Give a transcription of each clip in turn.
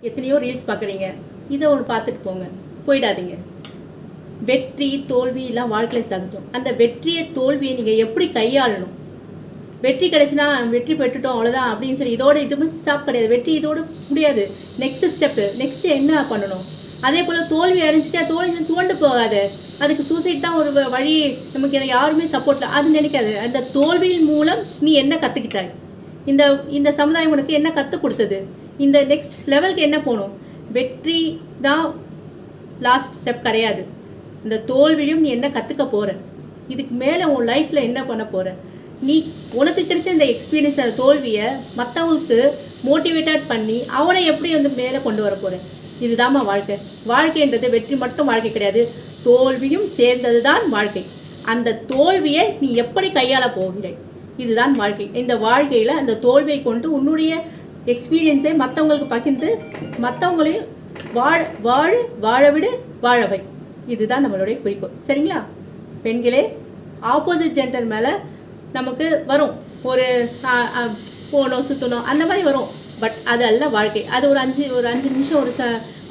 எத்தனையோ ரீல்ஸ் பார்க்குறீங்க, இதை ஒன்று பார்த்துட்டு போங்க, போயிடாதீங்க. வெற்றி தோல்வி எல்லாம் வாழ்க்கையில் சகஜம். அந்த வெற்றியை தோல்வியை நீங்கள் எப்படி கையாளணும்? வெற்றி கிடைச்சுன்னா வெற்றி பெற்றுட்டோம் அவ்வளோதான் அப்படின்னு சொல்லி இதோட இது ஸ்டாப் கிடையாது. வெற்றி இதோடு முடியாது. நெக்ஸ்ட் ஸ்டெப்பு, நெக்ஸ்ட்டு என்ன பண்ணணும்? அதே போல் தோல்வி அடைஞ்சிட்டா தோல்வி துவண்டு போகாது. அதுக்கு சூசைட் தான் ஒரு வழி, நமக்கு யாருமே சப்போர்ட்டில் அது நினைக்காது. அந்த தோல்வியின் மூலம் நீ என்ன கற்றுக்கிட்டாய்? இந்த சமுதாயம் உனக்கு என்ன கற்றுக் கொடுத்தது? இந்த நெக்ஸ்ட் லெவலுக்கு என்ன போகணும்? வெற்றி தான் லாஸ்ட் ஸ்டெப் கிடையாது. இந்த தோல்வியும் நீ என்ன கற்றுக்க போகிற? இதுக்கு மேலே உன் லைஃப்பில் என்ன பண்ண போகிற? நீ உனக்கு கிடைச்ச இந்த எக்ஸ்பீரியன்ஸ், அந்த தோல்வியை மற்றவங்களுக்கு மோட்டிவேட்டட் பண்ணி அவனை எப்படி மேலே கொண்டு வர போகிற? இதுதாம்மா வாழ்க்கை. வாழ்க்கைன்றது வெற்றி மட்டும் வாழ்க்கை கிடையாது, தோல்வியும் சேர்ந்தது தான் வாழ்க்கை. அந்த தோல்வியை நீ எப்படி கையாள போகிறாய்? இதுதான் வாழ்க்கை. இந்த வாழ்க்கையில் அந்த தோல்வியை கொண்டு உன்னுடைய எக்ஸ்பீரியன்ஸை மற்றவங்களுக்கு பகிர்ந்து மற்றவங்களையும் வாழ விடு, வாழவை. இதுதான் நம்மளுடைய குறிக்கோள். சரிங்களா பெண்களே? ஆப்போசிட் ஜெண்டர் மேலே நமக்கு வரும் ஒரு போகணும் சுற்றணும் அந்த மாதிரி வரும். பட் அது அல்ல வாழ்க்கை. அது ஒரு அஞ்சு நிமிஷம் ஒரு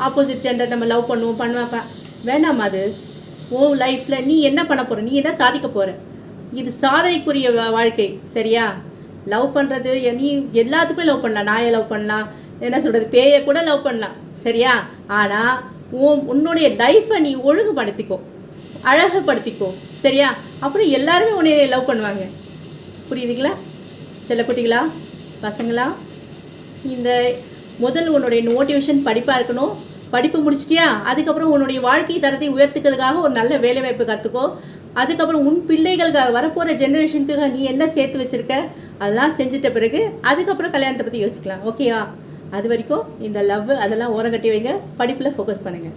ஆப்போசிட் ஜெண்டர் நம்ம லவ் பண்ணுவாப்பா வேண்டாம். அது உன் லைஃப்பில் நீ என்ன பண்ண போகிற? நீ என்ன சாதிக்க போகிற? இது சாதனைக்குரிய வாழ்க்கை. சரியா? லவ் பண்ணுறது நீ எல்லாத்துக்குமே லவ் பண்ணலாம். நாயை லவ் பண்ணலாம், என்ன சொல்கிறது, பேயை கூட லவ் பண்ணலாம். சரியா? ஆனால் உன்னுடைய லைஃப்பை நீ ஒழுங்குபடுத்திக்கோ, அழகுபடுத்திக்கோ. சரியா? அப்புறம் எல்லாருமே உன்னை லவ் பண்ணுவாங்க. புரியுதுங்களா செல்லக்குட்டிகளா, பசங்களா? இந்த முதல் உன்னுடைய மோட்டிவேஷன் படிப்பாக இருக்கணும். படிப்பு முடிச்சிட்டியா, அதுக்கப்புறம் உன்னுடைய வாழ்க்கை தரத்தை உயர்த்துக்கிறதுக்காக ஒரு நல்ல வேலைவாய்ப்பு கற்றுக்கோ. அதுக்கப்புறம் உன் பிள்ளைகளுக்காக வரப்போகிற ஜென்ரேஷனுக்காக நீ என்ன சேர்த்து வச்சுருக்க அதெல்லாம் செஞ்சுட்ட பிறகு அதுக்கப்புறம் கல்யாணத்தை பற்றி யோசிக்கலாம். ஓகேவா? அது வரைக்கும் இந்த லவ் அதெல்லாம் ஓரம் கட்டி வைங்க, படிப்பில் ஃபோக்கஸ் பண்ணுங்கள்.